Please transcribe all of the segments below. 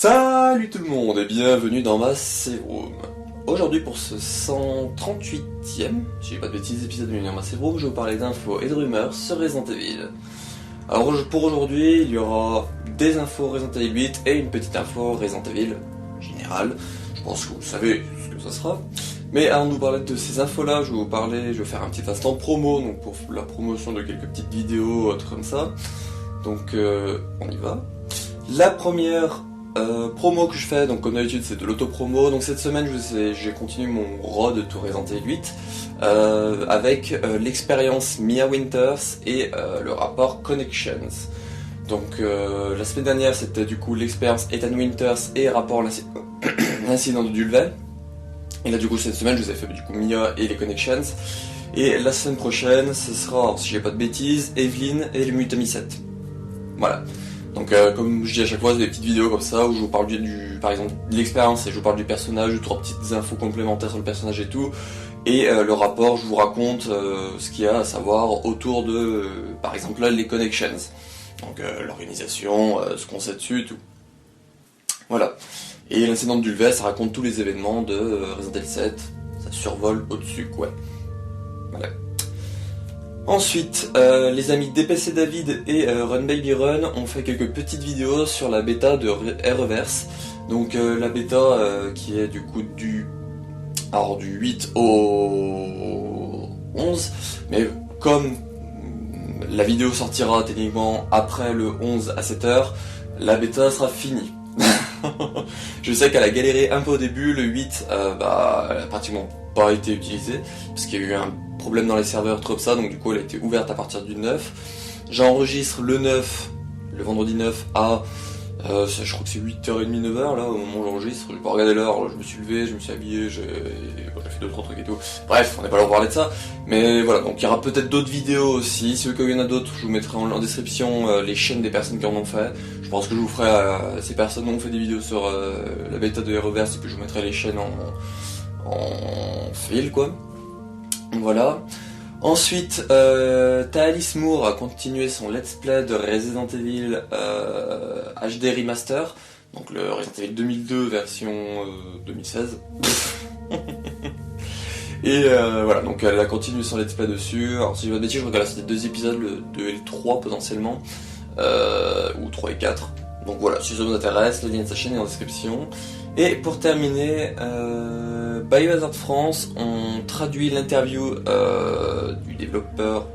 Salut tout le monde et bienvenue dans ma Serum. Aujourd'hui pour ce 138e, si j'ai pas de bêtises, épisode de ma Serum, je vais vous parler d'infos et de rumeurs sur Resident Evil. Alors pour aujourd'hui, il y aura des infos Resident Evil 8 et une petite info Resident Evil générale. Je pense que vous savez ce que ça sera. Mais avant de vous parler de ces infos là, je vais faire un petit instant promo, donc pour la promotion de quelques petites vidéos, autres comme ça. Donc on y va. La première promo que je fais, donc comme d'habitude c'est de l'auto-promo, donc cette semaine j'ai continué mon road to Resident Evil 8 avec l'expérience Mia Winters et le rapport Connections. Donc la semaine dernière c'était du coup l'expérience Ethan Winters et rapport l'incident de Dulvey. Et là du coup cette semaine je vous ai fait du coup Mia et les Connections. Et la semaine prochaine ce sera, si j'ai pas de bêtises, Evelyn et le Mutami 7. Voilà. Donc comme je dis à chaque fois, c'est des petites vidéos comme ça où je vous parle par exemple de l'expérience et je vous parle du personnage, 3 petites infos complémentaires sur le personnage et tout. Et le rapport, je vous raconte ce qu'il y a à savoir autour de, par exemple là, les connections. Donc l'organisation, ce qu'on sait dessus et tout. Voilà. Et l'incident de Dulvey, ça raconte tous les événements de Resident Evil 7. Ça survole au-dessus, quoi. Voilà. Ensuite, les amis DPC David et Run Baby Run ont fait quelques petites vidéos sur la bêta de R-Reverse. Donc la bêta qui est du coup du 8 au 11. Mais comme la vidéo sortira techniquement après le 11 à 7h, la bêta sera finie. Je sais qu'elle a galéré un peu au début, le 8 elle a pratiquement pas été utilisée parce qu'il y a eu un problème dans les serveurs trop ça, donc du coup elle a été ouverte à partir du 9. J'enregistre le 9, le vendredi 9 à je crois que c'est 8h30, 9h là au moment où j'enregistre. J'ai pas regardé l'heure, je me suis levé, je me suis habillé, j'ai fait 2-3 trucs et tout. Bref, on n'est pas là pour parler de ça, mais voilà, donc il y aura peut-être d'autres vidéos aussi. Si vous voulez qu'il y en a d'autres, je vous mettrai en description les chaînes des personnes qui en ont fait. Je pense que je vous ferai, ces personnes ont fait des vidéos sur la bêta de Reverse et puis je vous mettrai les chaînes en fil quoi. Voilà. Ensuite, Thalis Moore a continué son let's play de Resident Evil HD Remaster, donc le Resident Evil 2002 version 2016. Et voilà, donc elle a continué son let's play dessus. Alors si je ne dis pas de bêtises, je crois qu'elle a sorti 2 épisodes, le 2 et le 3 potentiellement, ou 3 et 4. Donc voilà, si ça vous intéresse, le lien de sa chaîne est en description. Et pour terminer, Biohazard France ont traduit l'interview du développeur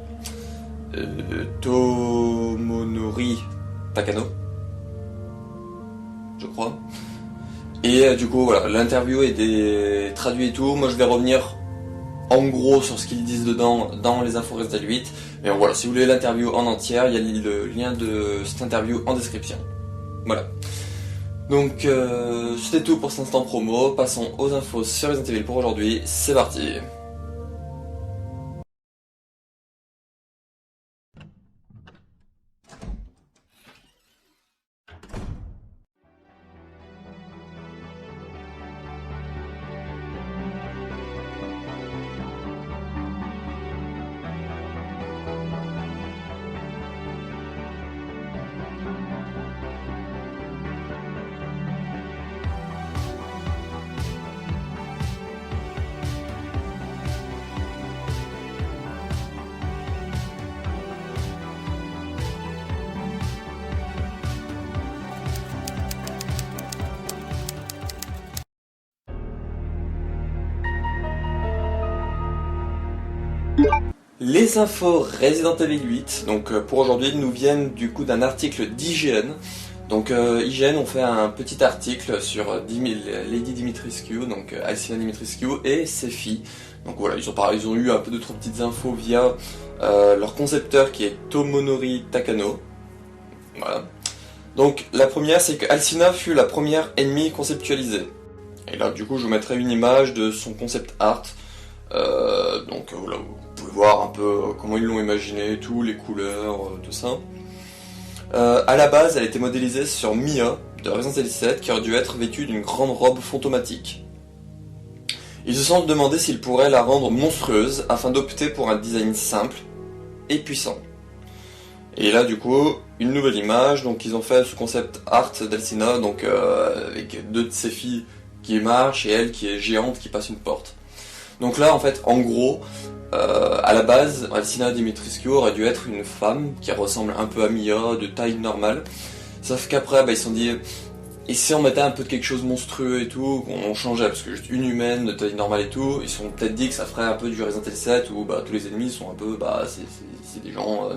Tomonori Takano, je crois. Et du coup voilà, l'interview est traduite et tout. Moi je vais revenir en gros sur ce qu'ils disent dedans dans les infos Resident Evil 8. Mais voilà, si vous voulez l'interview en entière, il y a le lien de cette interview en description. Voilà. Donc c'était tout pour cet instant promo, passons aux infos sur Resident Evil pour aujourd'hui, c'est parti. Les infos Resident Evil 8, donc pour aujourd'hui, nous viennent du coup d'un article d'IGN. Donc IGN ont fait un petit article sur Lady Dimitrescu, donc Alcina Dimitrescu et ses filles. Donc voilà, ils ont eu un peu de 3 petites infos via leur concepteur qui est Tomonori Takano. Voilà. Donc la première, c'est que Alcina fut la première ennemie conceptualisée. Et là du coup je vous mettrai une image de son concept art. Donc voilà, vous pouvez voir un peu comment ils l'ont imaginé, tout, les couleurs, tout ça. À la base, elle était modélisée sur Mia de Resident Evil 7 qui aurait dû être vêtue d'une grande robe fantomatique. Ils se sont demandé s'ils pourraient la rendre monstrueuse afin d'opter pour un design simple et puissant. Et là du coup, une nouvelle image, donc ils ont fait ce concept art d'Alcina, donc avec deux de ses filles qui marchent et elle qui est géante qui passe une porte. Donc là en fait, en gros, à la base, Alcina Dimitrescu aurait dû être une femme qui ressemble un peu à Mia, de taille normale, sauf qu'après ils se sont dit, et si on mettait un peu de quelque chose monstrueux et tout, on changeait, parce que juste une humaine de taille normale et tout, ils se sont peut-être dit que ça ferait un peu du Resident Evil 7 où tous les ennemis sont un peu, c'est des gens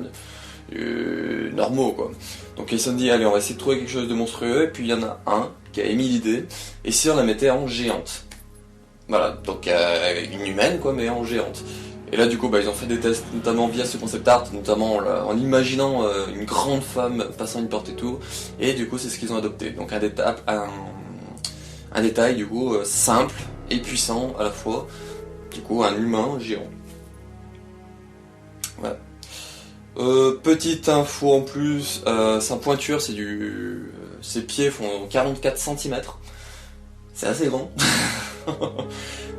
normaux quoi. Donc ils se sont dit, allez on va essayer de trouver quelque chose de monstrueux, et puis il y en a un qui a émis l'idée, et si on la mettait en géante. Voilà, donc une humaine quoi, mais en géante. Et là du coup ils ont fait des tests notamment via ce concept art, notamment en imaginant une grande femme passant une porte et tout, et du coup c'est ce qu'ils ont adopté. Donc un détail du coup simple et puissant à la fois, du coup un humain géant. Voilà. Petite info en plus, sa pointure ses pieds font 44 cm, c'est assez grand.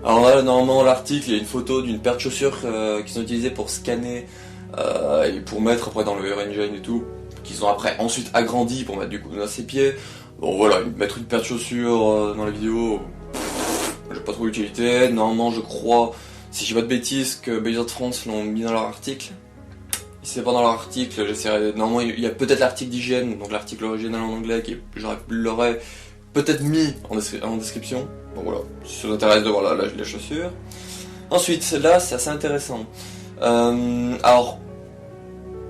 Alors là, normalement, l'article, il y a une photo d'une paire de chaussures qu'ils ont utilisées pour scanner et pour mettre après dans le R-Engine et tout, qu'ils ont après ensuite agrandi pour mettre du coup dans ses pieds. Bon voilà, mettre une paire de chaussures dans la vidéo, j'ai pas trop d'utilité. Normalement, je crois, si je dis pas de bêtises, que Blizzard France l'ont mis dans leur article. Si c'est pas dans leur article, j'essaierai. Normalement, il y a peut-être l'article d'hygiène, donc l'article original en anglais, qui l'aurais peut-être mis en description. Donc voilà, si ça vous intéresse de voir les chaussures. Ensuite, là, c'est assez intéressant. Alors,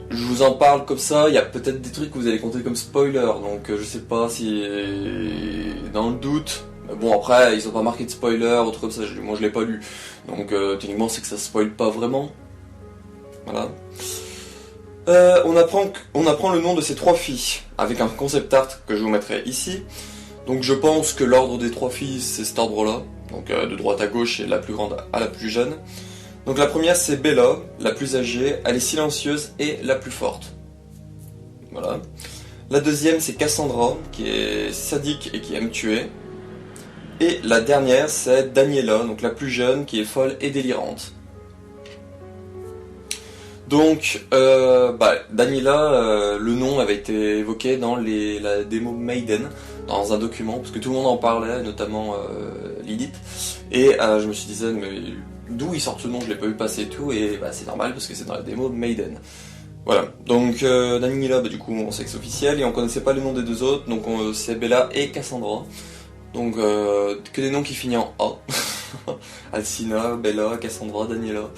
je vous en parle comme ça, il y a peut-être des trucs que vous allez compter comme spoiler, donc je sais pas si dans le doute. Bon après, ils ont pas marqué de spoiler, ou truc comme ça, moi je l'ai pas lu. Donc techniquement, c'est que ça spoil pas vraiment. Voilà. On apprend le nom de ces trois filles, avec un concept art que je vous mettrai ici. Donc je pense que l'ordre des trois filles, c'est cet ordre-là. Donc de droite à gauche et la plus grande à la plus jeune. Donc la première c'est Bella, la plus âgée, elle est silencieuse et la plus forte. Voilà. La deuxième c'est Cassandra, qui est sadique et qui aime tuer. Et la dernière c'est Daniela, donc la plus jeune, qui est folle et délirante. Donc, Daniela, le nom avait été évoqué dans la démo Maiden, dans un document, parce que tout le monde en parlait, notamment Lilith, et je me suis dit, mais d'où il sort ce nom, je l'ai pas vu passer et tout, et c'est normal, parce que c'est dans la démo Maiden. Voilà, donc Daniela, du coup, on sait que c'est officiel, et on connaissait pas le nom des deux autres, donc c'est Bella et Cassandra, donc que des noms qui finissent en A. Alcina, Bella, Cassandra, Daniela.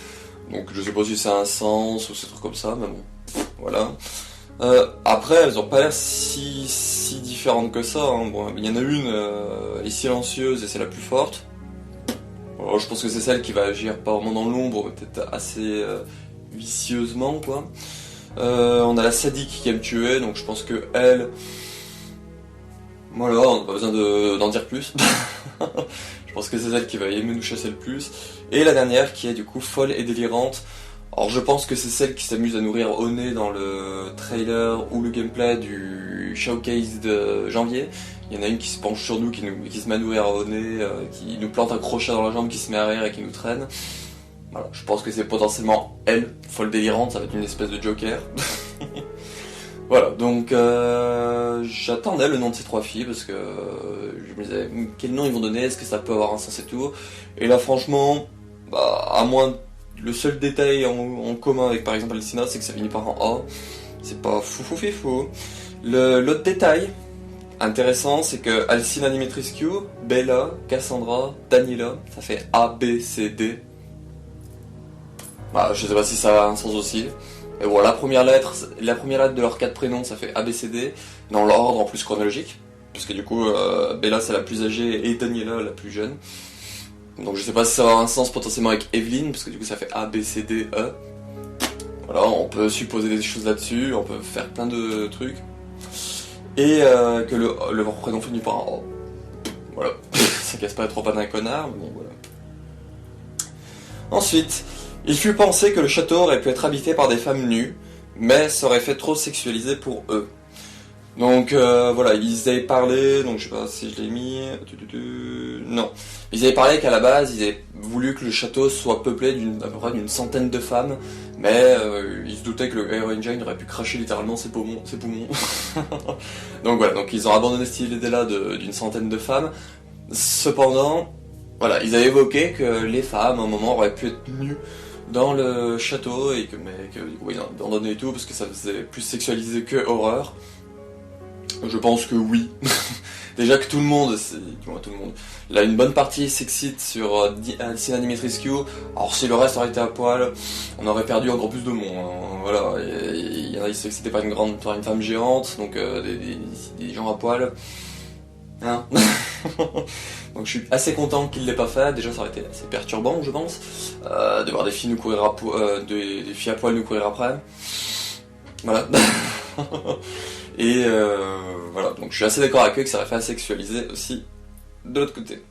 Donc je sais pas si ça a un sens ou ces trucs comme ça, mais bon, voilà. Après, elles ont pas l'air si différentes que ça. Hein. Bon, il y en a une, elle est silencieuse et c'est la plus forte. Alors, je pense que c'est celle qui va agir pas vraiment dans l'ombre, mais peut-être assez vicieusement, quoi. On a la sadique qui aime tuer, donc je pense que elle... Voilà, on n'a pas besoin d'en dire plus. Je pense que c'est celle qui va aimer nous chasser le plus. Et la dernière qui est du coup folle et délirante. Alors je pense que c'est celle qui s'amuse à nourrir au nez dans le trailer ou le gameplay du showcase de janvier. Il y en a une qui se penche sur nous, qui se met à nourrir au nez, qui nous plante un crochet dans la jambe, qui se met à rire et qui nous traîne. Voilà, je pense que c'est potentiellement elle, folle délirante, ça va être une espèce de Joker. Voilà, donc j'attendais le nom de ces trois filles parce que je me disais quel nom ils vont donner, est-ce que ça peut avoir un sens et tout. Et là franchement, à moins le seul détail en commun avec par exemple Alcina, c'est que ça finit par un A. C'est pas fou. L'autre détail intéressant, c'est que Alcina Dimitrescu, Bella, Cassandra, Daniela, ça fait A, B, C, D. Je sais pas si ça a un sens aussi. Et bon, la première lettre de leurs quatre prénoms, ça fait ABCD, dans l'ordre en plus chronologique, parce que du coup, Bella c'est la plus âgée et Daniela la plus jeune. Donc je sais pas si ça va avoir un sens potentiellement avec Evelyn, parce que du coup ça fait ABCDE. Voilà, on peut supposer des choses là-dessus, on peut faire plein de trucs. Et que leur prénom finit par un A. Voilà, ça casse pas trop pas d'un connard, mais bon voilà. Ensuite... Il fut pensé que le château aurait pu être habité par des femmes nues, mais ça aurait fait trop sexualisé pour eux. Donc voilà, ils avaient parlé, donc je sais pas si je l'ai mis... Non. Ils avaient parlé qu'à la base, ils avaient voulu que le château soit peuplé à peu près d'une centaine de femmes, mais ils se doutaient que le Air Engine aurait pu cracher littéralement ses poumons. Donc voilà, donc ils ont abandonné cette idée-là d'une centaine de femmes. Cependant, voilà, ils avaient évoqué que les femmes, à un moment, auraient pu être nues dans le château, et que du coup, ils ont abandonné et tout, parce que ça faisait plus sexualisé que horreur. Je pense que oui. Déjà que tout le monde, là une bonne partie s'excite sur Alcina Dimitrescu, alors si le reste aurait été à poil, on aurait perdu encore plus de monde. Hein. Voilà, il y en a qui s'excitaient par une femme géante, donc des gens à poil. Hein. Donc je suis assez content qu'il l'ait pas fait, déjà ça aurait été assez perturbant je pense, de voir des filles nous courir des filles à poil nous courir après. Voilà. Et voilà, donc je suis assez d'accord avec eux que ça aurait fait asexualiser aussi de l'autre côté.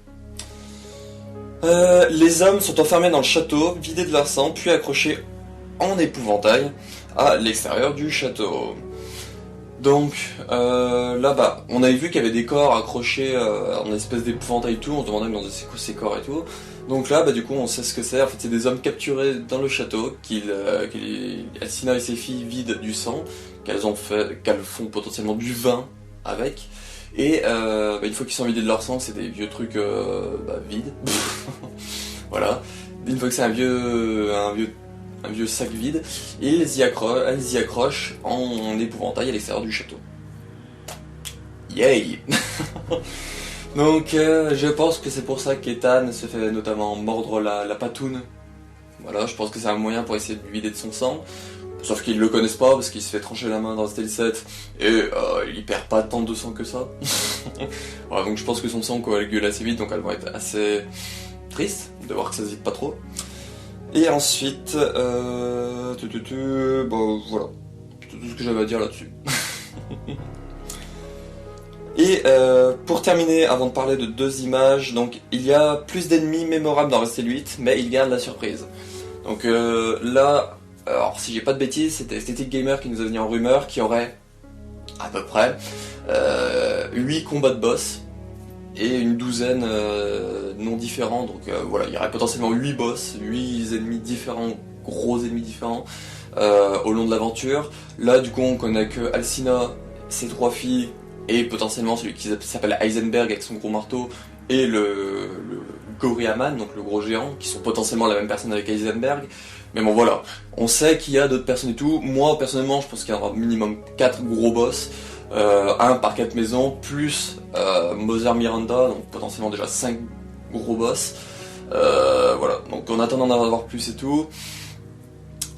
Les hommes sont enfermés dans le château, vidés de leur sang, puis accrochés en épouvantail à l'extérieur du château. Donc là-bas, on avait vu qu'il y avait des corps accrochés en espèce d'épouvantail et tout, on se demandait dans ces corps et tout. Donc là, du coup, on sait ce que c'est. En fait, c'est des hommes capturés dans le château, Alcina et ses filles vident du sang, qu'elles font potentiellement du vin avec. Et une fois qu'ils sont vidés de leur sang, c'est des vieux trucs vides. Voilà. Une fois que c'est un vieux sac vide, elles y accrochent en épouvantail à l'extérieur du château. Yay. Donc je pense que c'est pour ça qu'Ethan se fait notamment mordre la patoune. Voilà, je pense que c'est un moyen pour essayer de lui vider de son sang. Sauf qu'ils le connaissent pas parce qu'il se fait trancher la main dans Steel 7 et il perd pas tant de sang que ça. Voilà, donc je pense que son sang coagule assez vite, donc elles vont être assez tristes de voir que ça se vide pas trop. Et ensuite, voilà, c'est tout ce que j'avais à dire là-dessus. Et pour terminer, avant de parler de deux images, donc il y a plus d'ennemis mémorables dans Resident Evil 8, mais il garde la surprise. Donc là, alors si j'ai pas de bêtises, c'était Aesthetic Gamer qui nous a donné en rumeur qu'il y aurait à peu près 8 combats de boss et une douzaine non différents. Donc voilà, il y aurait potentiellement 8 boss, 8 ennemis différents, gros ennemis différents au long de l'aventure. Là du coup on connaît que Alcina, ses 3 filles, et potentiellement celui qui s'appelle Heisenberg avec son gros marteau, et le Goryaman, donc le gros géant, qui sont potentiellement la même personne avec Heisenberg. Mais bon voilà, on sait qu'il y a d'autres personnes et tout. Moi personnellement je pense qu'il y aura minimum 4 gros boss, 1 par 4 maisons, plus Mother Miranda, donc potentiellement déjà 5 gros boss. Voilà, donc en attendant d'en avoir plus et tout.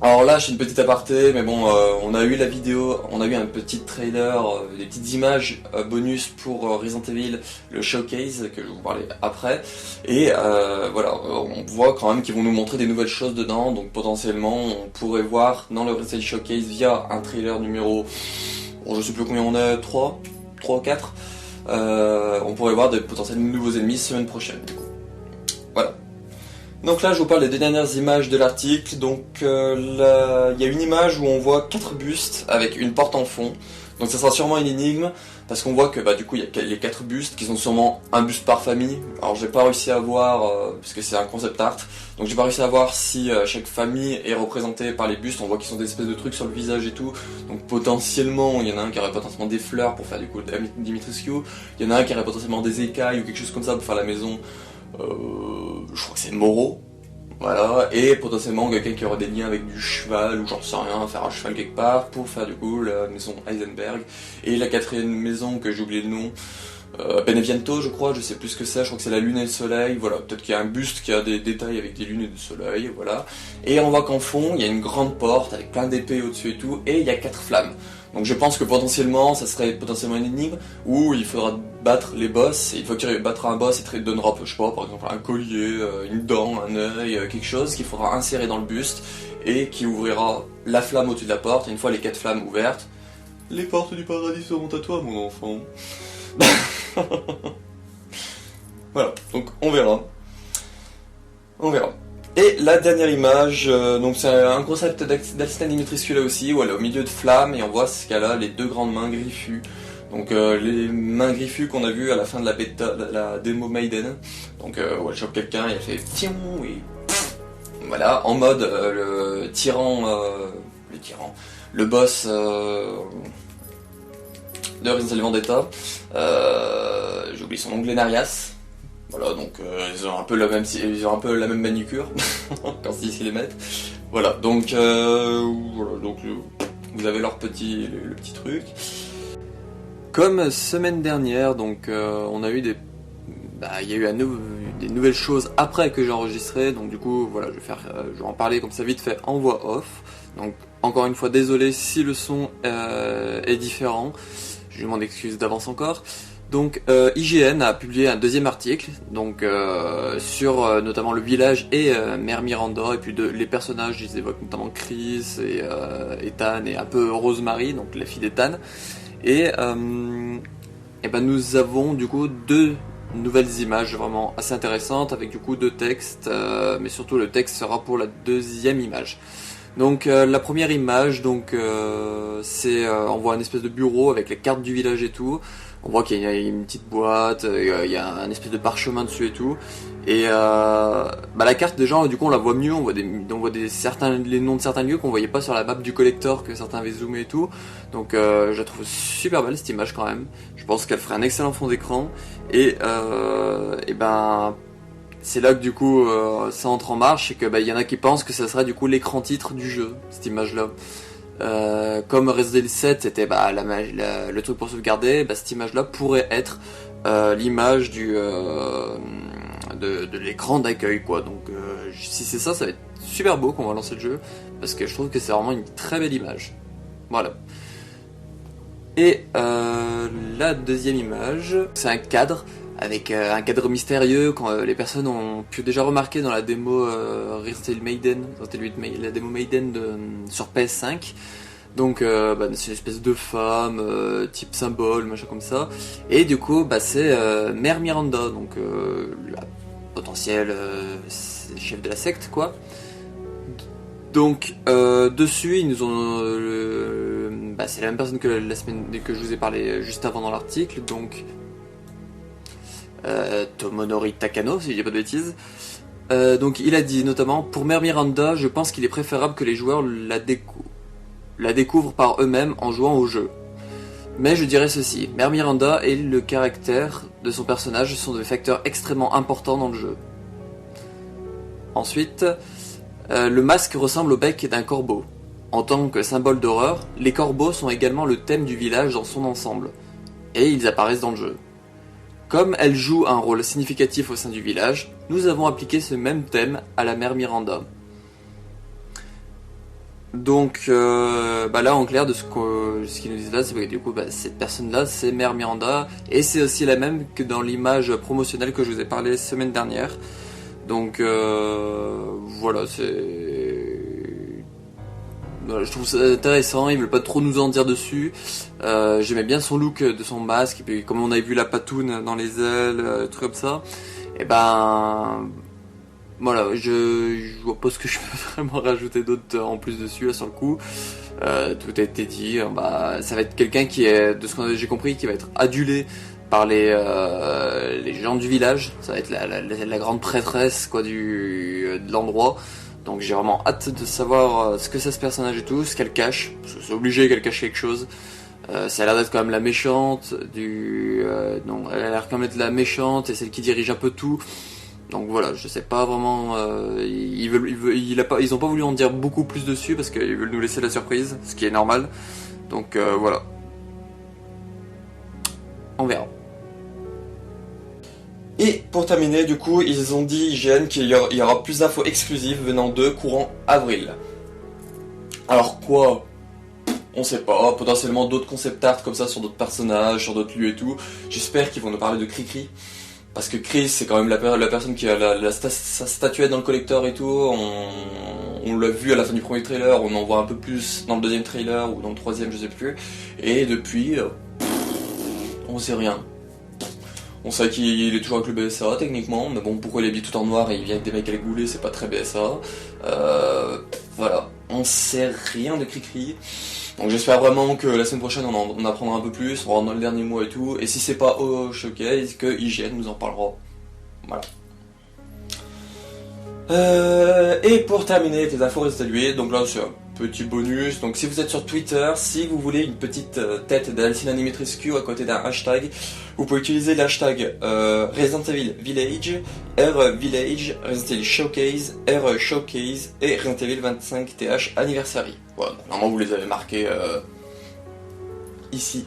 Alors là, je fais une petite aparté, mais bon, on a eu la vidéo, on a eu un petit trailer, des petites images bonus pour Resident Evil, le showcase, que je vais vous parler après. Et voilà, on voit quand même qu'ils vont nous montrer des nouvelles choses dedans, donc potentiellement, on pourrait voir dans le Resident Evil Showcase via un trailer numéro, bon, je sais plus combien on est, 3 ou 4, on pourrait voir des potentiels nouveaux ennemis semaine prochaine, du coup. Voilà. Donc là je vous parle des 2 dernières images de l'article. Donc il y a une image où on voit 4 bustes avec une porte en fond. Donc ça sera sûrement une énigme, parce qu'on voit que du coup il y a les 4 bustes qui sont sûrement un buste par famille. Alors j'ai pas réussi à voir, parce que c'est un concept art, donc j'ai pas réussi à voir si chaque famille est représentée par les bustes. On voit qu'ils ont des espèces de trucs sur le visage et tout. Donc potentiellement il y en a un qui aurait potentiellement des fleurs pour faire du coup Dimitrescu. Il y en a un qui aurait potentiellement des écailles ou quelque chose comme ça pour faire la maison. Je crois que c'est Moreau, voilà, et potentiellement quelqu'un qui aurait des liens avec du cheval, ou j'en sais rien, faire un cheval quelque part, pour faire du coup la maison Heisenberg. Et la 4e maison, que j'ai oublié le nom, Beneviento je crois, je sais plus ce que c'est, je crois que c'est la lune et le soleil, voilà, peut-être qu'il y a un buste qui a des détails avec des lunes et des soleils, voilà. Et on voit qu'en fond, il y a une grande porte avec plein d'épées au-dessus et tout, et il y a 4 flammes. Donc je pense que potentiellement, ça serait potentiellement une énigme où il faudra battre les boss, et une fois qu'il battra un boss, il te donnera, je sais pas, par exemple un collier, une dent, un œil, quelque chose qu'il faudra insérer dans le buste, et qui ouvrira la flamme au-dessus de la porte, et une fois les 4 flammes ouvertes, les portes du paradis seront à toi mon enfant. Voilà, donc on verra. On verra. Et la dernière image, donc c'est un concept d'Alcina Dimitrescu là aussi, où elle est au milieu de flammes, et on voit ce qu'elle a, les 2 grandes mains griffues. Donc les mains griffues qu'on a vues à la fin de la démo Maiden. Donc où elle chope quelqu'un et elle fait tiou et voilà, en mode le tyran, le boss de Resident Evil Vendetta, j'ai oublié son nom, Glenarias. Voilà, donc ils ont un peu la même manucure quand ils les mettent. Voilà, donc vous avez leur le petit truc. Comme semaine dernière, donc on a eu il y a eu des nouvelles choses après que j'ai enregistré, donc du coup voilà, je vais en parler comme ça vite fait en voix off. Donc encore une fois désolé si le son est différent, je m'en excuse d'avance encore. Donc IGN a publié un deuxième article donc sur notamment le village et Mère Miranda et puis les personnages, ils évoquent notamment Chris et Ethan et un peu Rosemary, donc la fille d'Ethan. Et nous avons du coup deux nouvelles images vraiment assez intéressantes avec du coup deux textes, mais surtout le texte sera pour la deuxième image. Donc la première image, donc c'est on voit une espèce de bureau avec les cartes du village et tout. On voit qu'il y a une petite boîte, il y a un espèce de parchemin dessus et tout. Et la carte déjà, du coup on la voit mieux, on voit les noms de certains lieux qu'on voyait pas sur la map du collector que certains avaient zoomé et tout. Donc je la trouve super belle cette image quand même. Je pense qu'elle ferait un excellent fond d'écran. Et c'est là que du coup ça entre en marche et que y en a qui pensent que ça serait du coup l'écran titre du jeu, cette image là. Comme Resident Evil 7 c'était le truc pour sauvegarder, cette image là pourrait être l'image de l'écran d'accueil quoi. Donc si c'est ça, ça va être super beau quand on va lancer le jeu parce que je trouve que c'est vraiment une très belle image. Voilà. Et la deuxième image, c'est un cadre avec un cadre mystérieux quand les personnes ont pu déjà remarquer dans la démo Resident Evil Maiden, la démo Maiden sur PS5. Donc c'est une espèce de femme, type symbole, machin comme ça. Et du coup c'est Mère Miranda, donc la potentielle chef de la secte quoi. Donc dessus ils nous ont c'est la même personne que la semaine que je vous ai parlé juste avant dans l'article, donc Tomonori Takano si je dis pas de bêtises. Donc il a dit notamment: pour Mère Miranda, je pense qu'il est préférable que les joueurs la découvrent par eux-mêmes en jouant au jeu. Mais je dirais ceci, Mère Miranda et le caractère de son personnage sont des facteurs extrêmement importants dans le jeu. Ensuite, le masque ressemble au bec d'un corbeau. En tant que symbole d'horreur, les corbeaux sont également le thème du village dans son ensemble, et ils apparaissent dans le jeu. Comme elle joue un rôle significatif au sein du village, nous avons appliqué ce même thème à la Mère Miranda. Donc là en clair de ce qu'ils nous disent là, c'est que du coup cette personne-là c'est Mère Miranda, et c'est aussi la même que dans l'image promotionnelle que je vous ai parlé semaine dernière. Donc voilà, je trouve ça intéressant, ils veulent pas trop nous en dire dessus. J'aimais bien son look de son masque, et puis comme on avait vu la patoune dans les ailes, trucs comme ça. Et voilà, je vois pas ce que je peux vraiment rajouter d'autre en plus dessus là sur le coup. Tout a été dit. Ça va être quelqu'un qui est, de ce que j'ai compris, qui va être adulé par les gens du village. Ça va être la grande prêtresse quoi de l'endroit. Donc j'ai vraiment hâte de savoir ce que c'est ce personnage et tout, ce qu'elle cache, parce que c'est obligé qu'elle cache quelque chose. Ça a l'air d'être quand même la méchante non, elle a l'air quand même d'être la méchante et celle qui dirige un peu tout. Donc voilà, je sais pas vraiment. Ils ont pas voulu en dire beaucoup plus dessus parce qu'ils veulent nous laisser la surprise, ce qui est normal. Donc voilà. On verra. Et pour terminer, du coup, ils ont dit, IGN, qu'il y aura plus d'infos exclusives venant de courant avril. Alors quoi? On sait pas, potentiellement d'autres concept art comme ça sur d'autres personnages, sur d'autres lieux et tout. J'espère qu'ils vont nous parler de Cricri. Parce que Chris, c'est quand même la personne qui a sa statuette dans le collector et tout. On l'a vu à la fin du premier trailer, on en voit un peu plus dans le deuxième trailer ou dans le troisième, je sais plus. Et depuis, on sait rien. On sait qu'il est toujours avec le BSA techniquement, mais bon, pourquoi il est habillé tout en noir et il vient avec des mecs à goulés, c'est pas très BSA. Voilà, on sait rien de Cricri. Donc j'espère vraiment que la semaine prochaine on apprendra un peu plus, on rentre dans le dernier mois et tout. Et si c'est pas au showcase, que IGN nous en parlera. Voilà. Et pour terminer avec les infos Resident Evil, donc là c'est un petit bonus, donc si vous êtes sur Twitter, si vous voulez une petite tête d'Alcina Dimitrescu à côté d'un hashtag, vous pouvez utiliser l'hashtag Resident Evil Village, R Village, Resident Evil Showcase, R Showcase et Resident Evil 25th Anniversary. Voilà, donc normalement vous les avez marqués ici.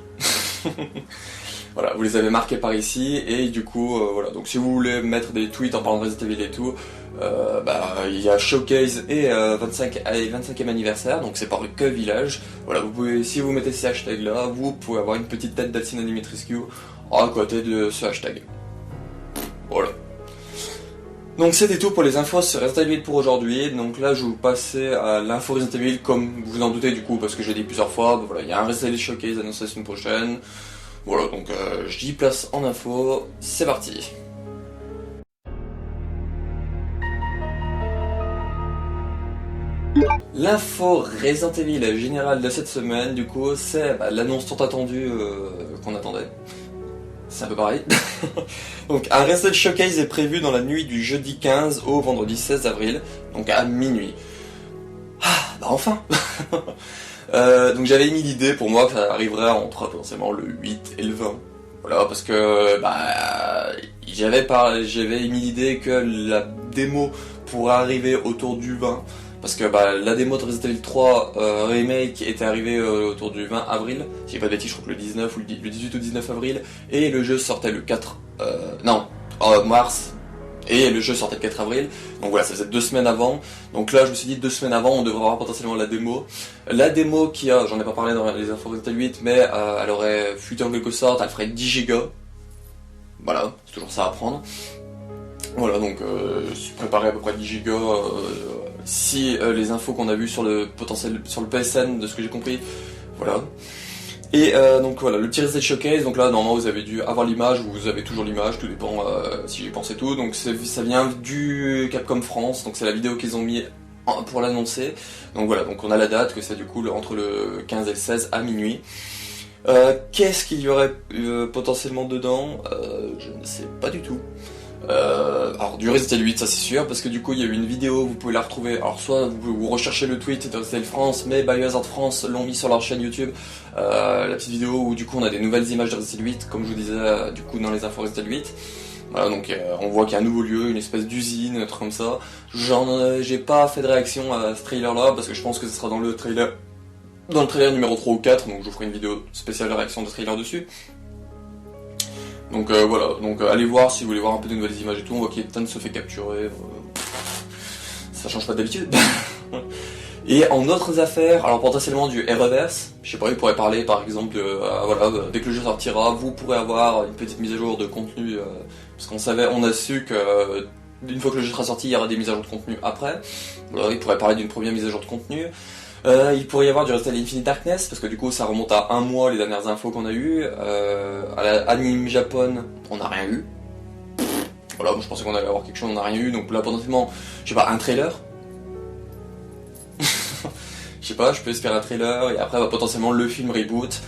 Voilà, vous les avez marqués par ici, et du coup, voilà, donc si vous voulez mettre des tweets en parlant de Resident Evil et tout, il y a Showcase et 25e anniversaire, donc c'est par que Village. Voilà, vous pouvez, si vous mettez ces hashtags là, vous pouvez avoir une petite tête d'Alcina Dimitrescu à côté de ce hashtag. Voilà. Donc c'était tout pour les infos sur Resident Evil pour aujourd'hui. Donc là je vais vous passer à l'info Resident Evil, comme vous en doutez du coup, parce que j'ai dit plusieurs fois, voilà, il y a un Resident Evil Showcase annoncé la semaine prochaine. Voilà, donc je dis place en info, c'est parti. L'info Resident Evil générale de cette semaine, du coup, c'est l'annonce tant attendue qu'on attendait. C'est un peu pareil. Donc un Resident Evil Showcase est prévu dans la nuit du jeudi 15 au vendredi 16 avril, donc à minuit. Ah, bah enfin. Donc j'avais mis l'idée pour moi que ça arriverait entre potentiellement le 8 et le 20. Voilà, parce que j'avais mis l'idée que la démo pourrait arriver autour du 20. Parce que la démo de Resident Evil 3 Remake était arrivée autour du 20 avril. Si j'ai pas de bêtises, je crois que le 19 ou le 18 ou 19 avril. Et le jeu sortait le 4... mars. Et le jeu sortait le 4 avril, donc voilà, ça faisait 2 semaines avant. Donc là, je me suis dit 2 semaines avant, on devrait avoir potentiellement la démo. La démo qui a, j'en ai pas parlé dans les infos Resident Evil 8, mais elle aurait fuité en quelque sorte, elle ferait 10 Go. Voilà, c'est toujours ça à prendre. Voilà, donc je suis préparé à peu près 10 Go. Si les infos qu'on a vues sur le potentiel, sur le PSN, de ce que j'ai compris, voilà. Et donc voilà, le petit Reset Showcase, donc là normalement vous avez dû avoir l'image, ou vous avez toujours l'image, tout dépend si j'y pense et tout, donc ça vient du Capcom France, donc c'est la vidéo qu'ils ont mis pour l'annoncer, donc voilà, donc on a la date, que c'est du coup entre le 15 et le 16 à minuit. Qu'est-ce qu'il y aurait potentiellement dedans, je ne sais pas du tout. Alors du Resident Evil 8, ça c'est sûr, parce que du coup il y a eu une vidéo, vous pouvez la retrouver, alors soit vous recherchez le tweet de Resident Evil France, mais Biohazard France l'ont mis sur leur chaîne YouTube, la petite vidéo où du coup on a des nouvelles images de Resident Evil 8, comme je vous disais du coup dans les infos Resident Evil 8. Voilà, donc on voit qu'il y a un nouveau lieu, une espèce d'usine, un truc comme ça. J'ai pas fait de réaction à ce trailer là, parce que je pense que ce sera dans le trailer numéro 3 ou 4, donc je vous ferai une vidéo spéciale de réaction de trailer dessus. Donc voilà, donc allez voir si vous voulez voir un peu de nouvelles images et tout, on voit qu'Ethan se fait capturer, ça change pas d'habitude. Et en autres affaires, alors potentiellement du R-Reverse, je sais pas, il pourrait parler par exemple, voilà, dès que le jeu sortira, vous pourrez avoir une petite mise à jour de contenu, parce on a su que une fois que le jeu sera sorti, il y aura des mises à jour de contenu après. Voilà, il pourrait parler d'une première mise à jour de contenu. Il pourrait y avoir du Resident Evil Infinite Darkness, parce que du coup ça remonte à un mois les dernières infos qu'on a eues. À la Anime Japon, on n'a rien eu. Voilà, moi je pensais qu'on allait avoir quelque chose, on n'a rien eu, donc là potentiellement, je sais pas, un trailer. Je sais pas, je peux espérer un trailer, et après potentiellement le film reboot.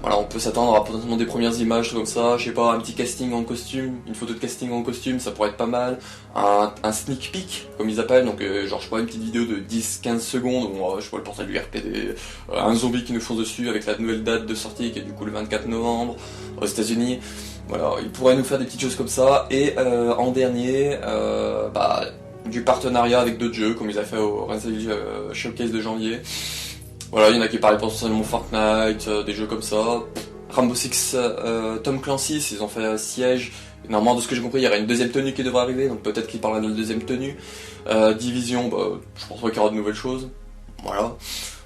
Voilà, on peut s'attendre à potentiellement des premières images comme ça, je sais pas, un petit casting en costume, une photo de casting en costume, ça pourrait être pas mal. Un sneak peek, comme ils appellent, donc genre je sais pas, une petite vidéo de 10-15 secondes, où je sais pas, le portail du RPD, un zombie qui nous fonce dessus avec la nouvelle date de sortie qui est du coup le 24 novembre aux États-Unis. Voilà, ils pourraient nous faire des petites choses comme ça, et en dernier, du partenariat avec d'autres jeux, comme ils ont fait au Resident Evil Showcase de janvier. Voilà, il y en a qui parlaient potentiellement Fortnite, des jeux comme ça. Rainbow Six, Tom Clancy, ils ont fait Siege. Normalement, de ce que j'ai compris, il y aura une deuxième tenue qui devrait arriver, donc peut-être qu'ils parleraient de la deuxième tenue. Division, je pense pas qu'il y aura de nouvelles choses. Voilà.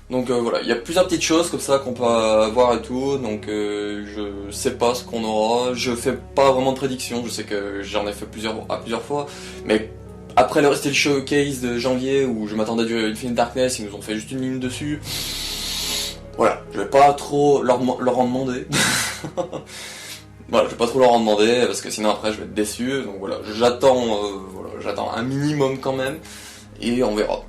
Donc voilà, il y a plusieurs petites choses comme ça qu'on peut voir et tout, donc je sais pas ce qu'on aura. Je fais pas vraiment de prédiction, je sais que j'en ai fait plusieurs fois, mais après le Resident Evil Showcase de janvier où je m'attendais à du Infinite Darkness, ils nous ont fait juste une ligne dessus. Voilà, je vais pas trop leur en demander. Voilà, je vais pas trop leur en demander parce que sinon après je vais être déçu. Donc voilà, j'attends un minimum quand même et on verra.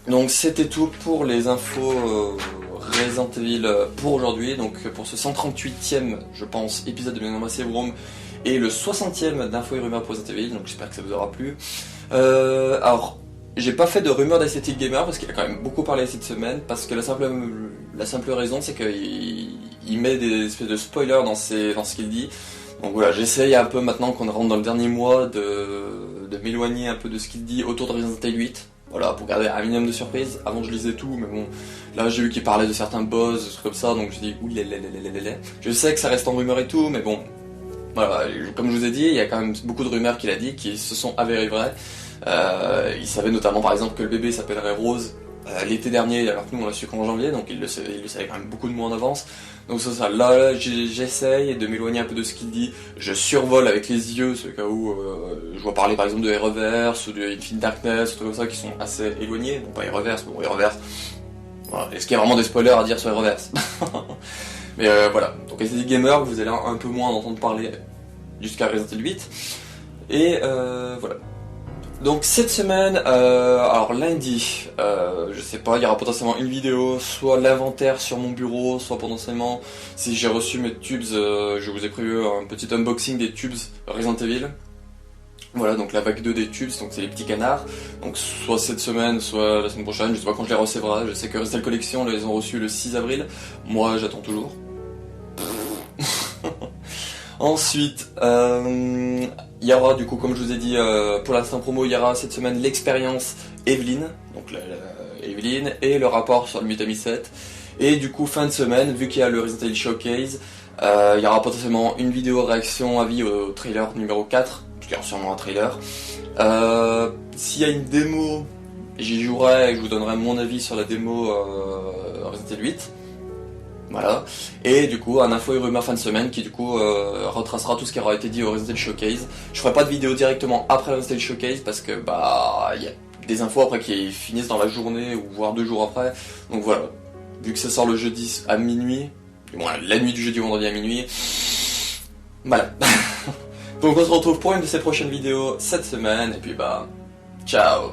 Donc c'était tout pour les infos Resident Evil pour aujourd'hui. Donc pour ce 138e, je pense, épisode de Bienvenue dans ma Safe Room. Et le 60e d'infos et rumeurs pour Resident Evil, donc j'espère que ça vous aura plu. Alors, j'ai pas fait de rumeur d'Aesthetic Gamer parce qu'il a quand même beaucoup parlé cette semaine, parce que la simple raison c'est qu'il met des espèces de spoilers dans ce qu'il dit. Donc voilà, j'essaye un peu maintenant qu'on rentre dans le dernier mois de m'éloigner un peu de ce qu'il dit autour de Resident Evil 8. Voilà, pour garder un minimum de surprise. Avant je lisais tout, mais bon, là j'ai vu qu'il parlait de certains boss, des trucs comme ça, donc je dis ouh je sais que ça reste en rumeur et tout, mais bon, voilà, comme je vous ai dit, il y a quand même beaucoup de rumeurs qu'il a dit qui se sont avérées vraies. Il savait notamment par exemple que le bébé s'appellerait Rose l'été dernier, alors que nous on l'a su qu'en janvier, donc il le savait quand même beaucoup de mois en avance. Donc c'est ça, là j'essaye de m'éloigner un peu de ce qu'il dit, je survole avec les yeux, ce cas où je vois parler par exemple de Reverse ou de Infinite Darkness, ou trucs comme ça qui sont assez éloignés, bon pas Reverse, mais bon Reverse. Voilà. Est-ce qu'il y a vraiment des spoilers à dire sur Reverse? Mais voilà, donc Aesthetic Gamer, vous allez un peu moins en entendre parler jusqu'à Resident Evil 8. Et voilà. Donc cette semaine, alors lundi, je sais pas, il y aura potentiellement une vidéo, soit l'inventaire sur mon bureau, soit potentiellement, si j'ai reçu mes tubes, je vous ai prévu un petit unboxing des tubes Resident Evil. Voilà, donc la vague 2 des tubes, donc c'est les petits canards. Donc soit cette semaine, soit la semaine prochaine, je sais pas quand je les recevrai. Je sais que Restel Collection les ont reçus le 6 avril, moi j'attends toujours. Ensuite, il y aura du coup, comme je vous ai dit, pour l'instant promo, il y aura cette semaine l'expérience Evelyn, donc Evelyn, et le rapport sur le Mutami 7. Et du coup, fin de semaine, vu qu'il y a le Resident Evil Showcase, il y aura potentiellement une vidéo réaction avis au trailer numéro 4, parce qu'il y aura sûrement un trailer. S'il y a une démo, j'y jouerai et je vous donnerai mon avis sur la démo Resident Evil 8. Voilà, et du coup un info et rumeur fin de semaine qui du coup retracera tout ce qui aura été dit au Resident Evil Showcase. Je ferai pas de vidéo directement après le Resident Evil Showcase parce que bah il y a des infos après qui finissent dans la journée ou voire 2 jours après. Donc voilà, vu que ça sort le jeudi à minuit, du moins la nuit du jeudi au vendredi à minuit, voilà. Donc on se retrouve pour une de ces prochaines vidéos cette semaine et puis bah ciao.